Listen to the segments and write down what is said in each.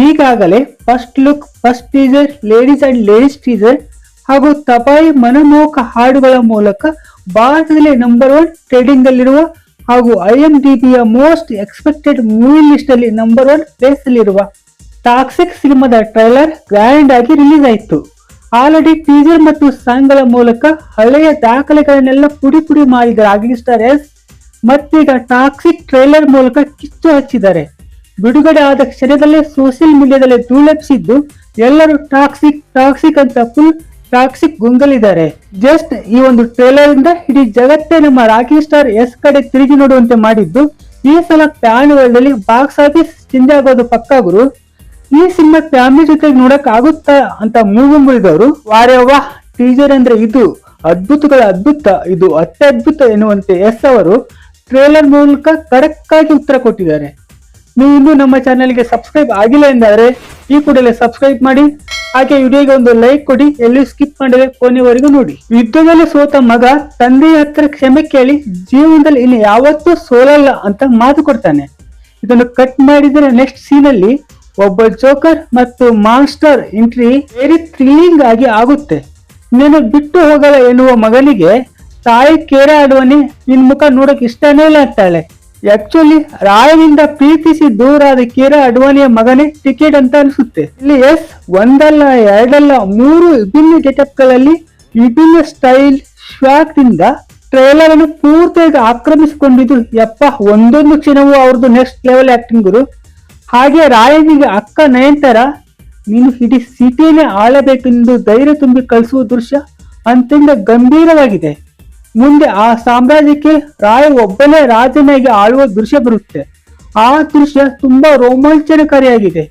ಈಗಾಗಲೇ first look, first teaser, ladies and ladies teaser ಹಾಗೂ ತಪಾಯಿ ಮನಮೋಹಕ ಹಾಡುಗಳ ಮೂಲಕ ಭಾರತದಲ್ಲಿ ನಂಬರ್ 1 ಟ್ರೇಡಿಂಗ್ ಅಲ್ಲಿರುವ ಹಾಗೂ IMDbಯ ಮೋಸ್ಟ್ ಎಕ್ಸ್ಪೆಕ್ಟೆಡ್ ಮೂವಿ ಲಿಸ್ಟ್ ಅಲ್ಲಿ ನಂಬರ್ 1 ಪ್ಲೇಸ್ ಅಲ್ಲಿರುವ ಟಾಕ್ಸಿಕ್ ಸಿನಿಮಾದ ಟ್ರೈಲರ್ ಗ್ರ್ಯಾಂಡ್ ಆಗಿ ರಿಲೀಸ್ ಆಯಿತು. ಆಲ್ರೆಡಿ ಟೀಸರ್ ಮತ್ತು ಸಾಂಗ್ ಗಳ ಮೂಲಕ ಹಳೆಯ ದಾಖಲೆಗಳನ್ನೆಲ್ಲ ಪುಡಿ ಮಾಡಿದ ರಾಕಿಂಗ್ ಸ್ಟಾರ್ ಎಸ್ ಮತ್ತೀಗ ಟಾಕ್ಸಿಕ್ ಟ್ರೈಲರ್ ಮೂಲಕ ಕಿಚ್ಚು ಹಚ್ಚಿದ್ದಾರೆ. ಬಿಡುಗಡೆ ಆದ ಕ್ಷಣದಲ್ಲೇ ಸೋಷಿಯಲ್ ಮೀಡಿಯಾದಲ್ಲಿ ಧೂಳೆಪ್ಪಿಸಿದ್ದು ಎಲ್ಲರೂ ಟಾಕ್ಸಿಕ್ ಅಂತ ಫುಲ್ ಟಾಕ್ಸಿಕ್ ಗುಂಗಲಿದ್ದಾರೆ. ಜಸ್ಟ್ ಈ ಒಂದು ಟ್ರೇಲರ್ ಇಂದ ಇಡೀ ಜಗತ್ತೇ ನಮ್ಮ ರಾಕಿಂಗ್ ಸ್ಟಾರ್ ಎಸ್ ಕಡೆ ತಿರುಗಿ ನೋಡುವಂತೆ ಮಾಡಿದ್ದು ಈ ಸಲ ಪ್ಯಾನ್ ವರ್ಲ್ಡ್ ಅಲ್ಲಿ ಬಾಕ್ಸ್ ಆಫೀಸ್ ಚೇಂಜ್ ಆಗೋದು ಪಕ್ಕಾ ಗುರು. ಈ ಸಿನಿಮಾ ಫ್ಯಾಮಿಲಿ ಜೊತೆಗೆ ನೋಡಕ್ ಆಗುತ್ತಾ ಅಂತ ಮುಗಿದವರು ವಾರೇ ವಾ ಟೀಸರ್ ಅಂದ್ರೆ ಇದು ಅದ್ಭುತಗಳ ಅದ್ಭುತ, ಇದು ಅತ್ಯದ್ಭುತ ಎನ್ನುವಂತೆ ಎಸ್ ಅವರು ಟ್ರೇಲರ್ ಮೂಲಕ ಖಡಕ್ ಆಗಿ ಉತ್ತರ ಕೊಟ್ಟಿದ್ದಾರೆ. ನೀವು ಇನ್ನೂ ನಮ್ಮ ಚಾನೆಲ್ಗೆ ಸಬ್ಸ್ಕ್ರೈಬ್ ಆಗಿಲ್ಲ ಎಂದಾದ್ರೆ ಈ ಕೂಡಲೇ ಸಬ್ಸ್ಕ್ರೈಬ್ ಮಾಡಿ, ಹಾಗೆ ವಿಡಿಯೋಗೆ ಒಂದು ಲೈಕ್ ಕೊಡಿ, ಎಲ್ಲಿ ಸ್ಕಿಪ್ ಮಾಡಿದ್ರೆ ಕೊನೆವರೆಗೂ ನೋಡಿ. ಯುದ್ಧದಲ್ಲಿ ಸೋತ ಮಗ ತಂದೆಯ ಹತ್ರ ಕ್ಷಮೆ ಕೇಳಿ ಜೀವನದಲ್ಲಿ ಇನ್ನು ಯಾವತ್ತೂ ಸೋಲಲ್ಲ ಅಂತ ಮಾತು ಕೊಡ್ತಾನೆ. ಇದನ್ನು ಕಟ್ ಮಾಡಿದ್ರೆ ನೆಕ್ಸ್ಟ್ ಸೀನ್ ಅಲ್ಲಿ ಒಬ್ಬ ಜೋಕರ್ ಮತ್ತು ಮಾನ್ಸ್ಟರ್ ಎಂಟ್ರಿ ವೆರಿ ಥ್ರಿಲ್ಲಿಂಗ್ ಆಗಿ ಆಗುತ್ತೆ. ನೀನು ಬಿಟ್ಟು ಹೋಗಲ್ಲ ಎನ್ನುವ ಮಗನಿಗೆ ತಾಯಿ ಕೇರ ಆಡುವನಿ ನಿನ್ ಮುಖ ನೋಡಕ್ ಇಷ್ಟನೇ ಇಲ್ಲ ಅಂತಾಳೆ. ಆಕ್ಚುಲಿ ರಾಯನಿಂದ ಪ್ರೀತಿಸಿ ದೂರಾದ ಕೇರ ಅಡ್ವಾಣಿಯ ಮಗನೇ ಟಿಕೆಟ್ ಅಂತ ಅನಿಸುತ್ತೆ. ಇಲ್ಲಿ ಎಸ್ ಒಂದಲ್ಲ ಎರಡಲ್ಲ 3 ವಿಭಿನ್ನ ಗೆಟಪ್ ಗಳಲ್ಲಿ ವಿಭಿನ್ನ ಸ್ಟೈಲ್ ಶ್ವಾಕ್ ದಿಂದ ಟ್ರೇಲರ್ ಅನ್ನು ಪೂರ್ತಿಯಾಗಿ ಆಕ್ರಮಿಸಿಕೊಂಡಿದ್ದು ಯಪ್ಪ ಒಂದೊಂದು ಕ್ಷಣವೂ ಅವ್ರದ್ದು ನೆಕ್ಸ್ಟ್ ಲೆವೆಲ್ ಆಕ್ಟಿಂಗ್ ಗುರು. ಹಾಗೆ ರಾಯನಿಗೆ ಅಕ್ಕ ನಯನತಾರ ನೀನು ಇಡೀ ಸಿಟಿನೇ ಆಳಬೇಕೆಂದು ಧೈರ್ಯ ತುಂಬಿ ಕಳಿಸುವ ದೃಶ್ಯ ಅಂತಿಂದ ಗಂಭೀರವಾಗಿದೆ. ಮುಂದೆ ಆ ಸಾಮ್ರಾಜ್ಯಕ್ಕೆ ರಾಯ ಒಬ್ಬನೇ ರಾಜನಾಗಿ ಆಳುವ ದೃಶ್ಯ ಬರುತ್ತೆ. ಆ ದೃಶ್ಯ ತುಂಬಾ ರೋಮಾಂಚನಕಾರಿಯಾಗಿದೆ.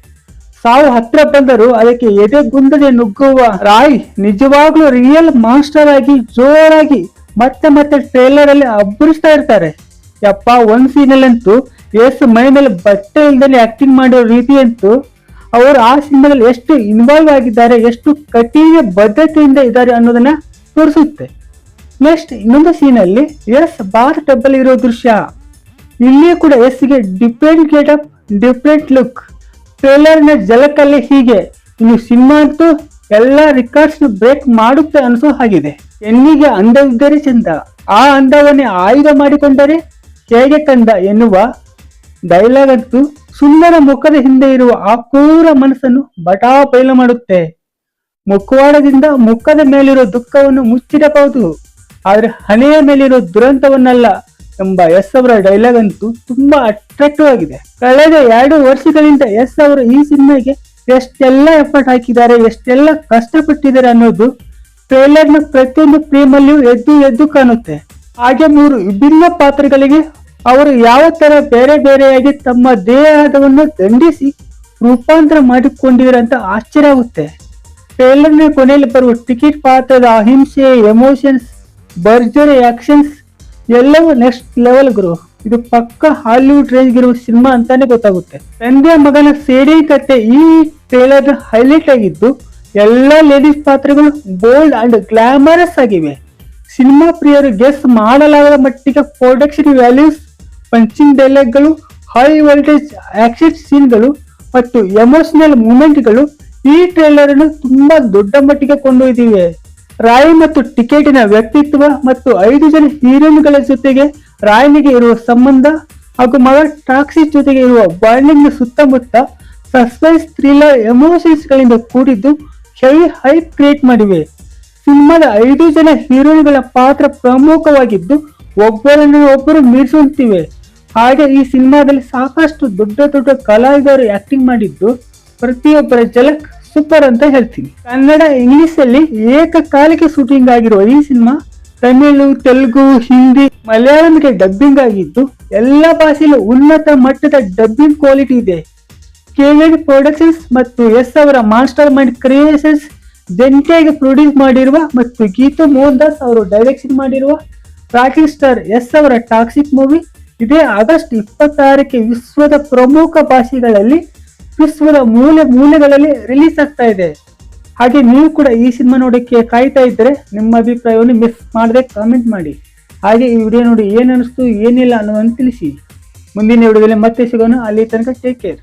ಸಾವು ಹತ್ರ ಬಂದರೂ ಅದಕ್ಕೆ ಎದೆಗುಂದದೆ ನುಗ್ಗುವ ರಾಯ್ ನಿಜವಾಗ್ಲೂ ರಿಯಲ್ ಮಾಸ್ಟರ್ ಆಗಿ ಜೋರಾಗಿ ಮತ್ತೆ ಟ್ರೇಲರ್ ಅಲ್ಲಿ ಅಬ್ಬರಿಸ್ತಾ ಇರ್ತಾರೆ. ಯಪ್ಪ ಒಂದ್ ಸೀನಲ್ಲಂತೂ ಎಸ್ ಮೈ ಮೇಲೆ ಬಟ್ಟೆ ಇಲ್ದಲ್ಲಿ ಆಕ್ಟಿಂಗ್ ಮಾಡೋ ರೀತಿ ಅಂತೂ ಅವರು ಆ ಸಿನಿಮಾದಲ್ಲಿ ಎಷ್ಟು ಇನ್ವಾಲ್ವ್ ಆಗಿದ್ದಾರೆ, ಎಷ್ಟು ಕಠಿಣ ಬದ್ಧತೆಯಿಂದ ಇದ್ದಾರೆ ಅನ್ನೋದನ್ನ ತೋರಿಸುತ್ತೆ. ನೆಕ್ಸ್ಟ್ ಇನ್ನೊಂದು ಸೀನ್ ಅಲ್ಲಿ ಎಸ್ ಬಾರ್ ಟಬ್ಬಲ್ ಇರೋ ದೃಶ್ಯ. ಇಲ್ಲಿಯೂ ಕೂಡ ಎಸ್ ಗೆ different getup, different look. Trailer ನ ಜಲಕಲ್ಲಿ ಹೀಗೆ ಇನ್ನು ಸಿನಿಮಾ ಅಂತೂ ಎಲ್ಲಾ ರೆಕಾರ್ಡ್ಸ್ ಬ್ರೇಕ್ ಮಾಡುತ್ತೆ ಅನಿಸೋ ಹಾಗಿದೆ. ಹೆಣ್ಣಿಗೆ ಅಂದವಿದ್ದರೆ ಚಂದ, ಆ ಅಂದವನ್ನೇ ಆಯುಧ ಮಾಡಿಕೊಂಡರೆ ಹೇಗೆ ಕಂದ ಎನ್ನುವ ಡೈಲಾಗ್ ಅಂತೂ ಸುಂದರ ಮುಖದ ಹಿಂದೆ ಇರುವ ಆ ಕ್ರೂರ ಮನಸ್ಸನ್ನು ಬಟಾ ಬಯಲು ಮಾಡುತ್ತೆ. ಮುಖವಾಡದಿಂದ ಮುಖದ ಮೇಲಿರೋ ದುಃಖವನ್ನು ಮುಚ್ಚಿಡಬಹುದು, ಆದ್ರೆ ಹಣೆಯ ಮೇಲಿರೋ ದುರಂತವನ್ನಲ್ಲ ಎಂಬ ಎಸ್ ಅವರ ಡೈಲಾಗ್ ಅಂತೂ ತುಂಬಾ ಅಟ್ರಾಕ್ಟಿವ್ ಆಗಿದೆ. ಕಳೆದ 2 ವರ್ಷಗಳಿಂದ ಎಸ್ ಅವರು ಈ ಸಿನಿಮಾಗೆ ಎಷ್ಟೆಲ್ಲ ಎಫರ್ಟ್ ಹಾಕಿದ್ದಾರೆ, ಎಷ್ಟೆಲ್ಲ ಕಷ್ಟಪಟ್ಟಿದ್ದಾರೆ ಅನ್ನೋದು ಟ್ರೇಲರ್ ನ ಪ್ರತಿಯೊಂದು ಫ್ರೇಮ್ ಅಲ್ಲಿಯೂ ಎದ್ದು ಕಾಣುತ್ತೆ. ಹಾಗೆ 3 ವಿಭಿನ್ನ ಪಾತ್ರಗಳಿಗೆ ಅವರು ಯಾವ ತರ ಬೇರೆಯಾಗಿ ತಮ್ಮ ದೇಹವನ್ನು ದಂಡಿಸಿ ರೂಪಾಂತರ ಮಾಡಿಕೊಂಡಿದ್ದಾರೆ ಅಂತ ಆಶ್ಚರ್ಯ ಆಗುತ್ತೆ. ಟ್ರೇಲರ್ ನ ಕೊನೆಯಲ್ಲಿ ಬರುವ ಟಿಕೆಟ್ ಪಾತ್ರದ ಅಹಿಂಸೆ, ಎಮೋಷನ್ಸ್, ಭರ್ಜರಿ ಆಕ್ಷನ್ಸ್ ಎಲ್ಲವೂ ನೆಕ್ಸ್ಟ್ ಲೆವೆಲ್ ಗುರು. ಇದು ಪಕ್ಕ ಹಾಲಿವುಡ್ ರೇಂಜ್ ಇರುವ ಸಿನಿಮಾ ಅಂತಾನೆ ಗೊತ್ತಾಗುತ್ತೆ. ತಂದೆಯ ಮಗನ ಸೇಡಿ ಕತೆ ಈ ಟ್ರೇಲರ್ ಹೈಲೈಟ್ ಆಗಿದ್ದು ಎಲ್ಲಾ ಲೇಡೀಸ್ ಪಾತ್ರಗಳು ಬೋಲ್ಡ್ ಅಂಡ್ ಗ್ಲಾಮರಸ್ ಆಗಿವೆ. ಸಿನಿಮಾ ಪ್ರಿಯರು ಗೆಸ್ ಮಾಡಲಾಗದ ಮಟ್ಟಿಗೆ ಪ್ರೊಡಕ್ಷನ್ ವ್ಯಾಲ್ಯೂಸ್, ಪಂಚಿಂಗ್ ಡೈಲಾಗ್ಗಳು, ಹೈ ವೋಲ್ಟೇಜ್ ಆಕ್ಷನ್ ಸೀನ್ಗಳು ಮತ್ತು ಎಮೋಷನಲ್ ಮೂಮೆಂಟ್ಗಳು ಈ ಟ್ರೇಲರ್ ಅನ್ನು ತುಂಬಾ ದೊಡ್ಡ ಮಟ್ಟಿಗೆ ಕೊಂಡೊಯ್ದಿವೆ. ರಾಯ್ ಮತ್ತು ಟಿಕೆಟಿನ ವ್ಯಕ್ತಿತ್ವ ಮತ್ತು 5 ಜನ ಹೀರೋಯಿನ್ಗಳ ಜೊತೆಗೆ ರಾಯನಿಗೆ ಇರುವ ಸಂಬಂಧ ಹಾಗೂ ಮಗ ಟಾಕ್ಸಿಕ್ ಜೊತೆಗೆ ಇರುವ ಬಾಂಡಿಂಗ್ ಸುತ್ತಮುತ್ತ ಸಸ್ಪೆನ್ಸ್, ಥ್ರಿಲ್ಲರ್, ಎಮೋಷನ್ಸ್ ಗಳಿಂದ ಕೂಡಿದ್ದು ಹೆವಿ ಹೈಪ್ ಕ್ರಿಯೇಟ್ ಮಾಡಿವೆ. ಸಿನಿಮಾದ 5 ಜನ ಹೀರೋಯಿನ್ಗಳ ಪಾತ್ರ ಪ್ರಮುಖವಾಗಿದ್ದು ಒಬ್ಬರು ಮೀರಿಸುವಂತಿವೆ. ಹಾಗೆ ಈ ಸಿನಿಮಾದಲ್ಲಿ ಸಾಕಷ್ಟು ದೊಡ್ಡ ಕಲಾವಿದರು ಆಕ್ಟಿಂಗ್ ಮಾಡಿದ್ದು ಪ್ರತಿಯೊಬ್ಬರ ಝಲಕ್ ಸೂಪರ್ ಅಂತ ಹೇಳ್ತೀನಿ. ಕನ್ನಡ, ಇಂಗ್ಲಿಷ್ ಅಲ್ಲಿ ಏಕಕಾಲಿಕ ಶೂಟಿಂಗ್ ಆಗಿರುವ ಈ ಸಿನಿಮಾ ತಮಿಳು, ತೆಲುಗು, ಹಿಂದಿ, ಮಲಯಾಳಂಗೆ ಡಬ್ಬಿಂಗ್ ಆಗಿದ್ದು ಎಲ್ಲ ಭಾಷೆಯಲ್ಲೂ ಉನ್ನತ ಮಟ್ಟದ ಡಬ್ಬಿಂಗ್ ಕ್ವಾಲಿಟಿ ಇದೆ. KVD ಪ್ರೊಡಕ್ಷನ್ಸ್ ಮತ್ತು ಎಸ್ ಅವರ ಮಾಸ್ಟರ್ ಮೈಂಡ್ ಕ್ರಿಯೇಷನ್ಸ್ ಜಂಟಿಯಾಗಿ ಪ್ರೊಡ್ಯೂಸ್ ಮಾಡಿರುವ ಮತ್ತು ಗೀತು ಮೋಹನ್ ದಾಸ್ ಅವರು ಡೈರೆಕ್ಷನ್ ಮಾಡಿರುವ ರಾಕಿಂಗ್ ಸ್ಟಾರ್ ಎಸ್ ಅವರ ಟಾಕ್ಸಿಕ್ ಮೂವಿ ಇದೇ ಆಗಸ್ಟ್ 26ಕ್ಕೆ ವಿಶ್ವದ ಪ್ರಮುಖ ಭಾಷೆಗಳಲ್ಲಿ ವಿಶ್ವದ ಮೂಲೆಗಳಲ್ಲಿ ರಿಲೀಸ್ ಆಗ್ತಾ ಇದೆ. ಹಾಗೆ ನೀವು ಕೂಡ ಈ ಸಿನಿಮಾ ನೋಡಕ್ಕೆ ಕಾಯ್ತಾ ಇದ್ರೆ ನಿಮ್ಮ ಅಭಿಪ್ರಾಯವನ್ನು ಮಿಸ್ ಮಾಡದೆ ಕಾಮೆಂಟ್ ಮಾಡಿ. ಹಾಗೆ ಈ ವಿಡಿಯೋ ನೋಡಿ ಏನ್ ಅನಿಸ್ತು ಏನಿಲ್ಲ ಅನ್ನೋದನ್ನು ತಿಳಿಸಿ. ಮುಂದಿನ ವಿಡಿಯೋದಲ್ಲಿ ಮತ್ತೆ ಸಿಗೋಣ. ಅಲ್ಲಿ ತನಕ ಟೇಕ್ ಕೇರ್.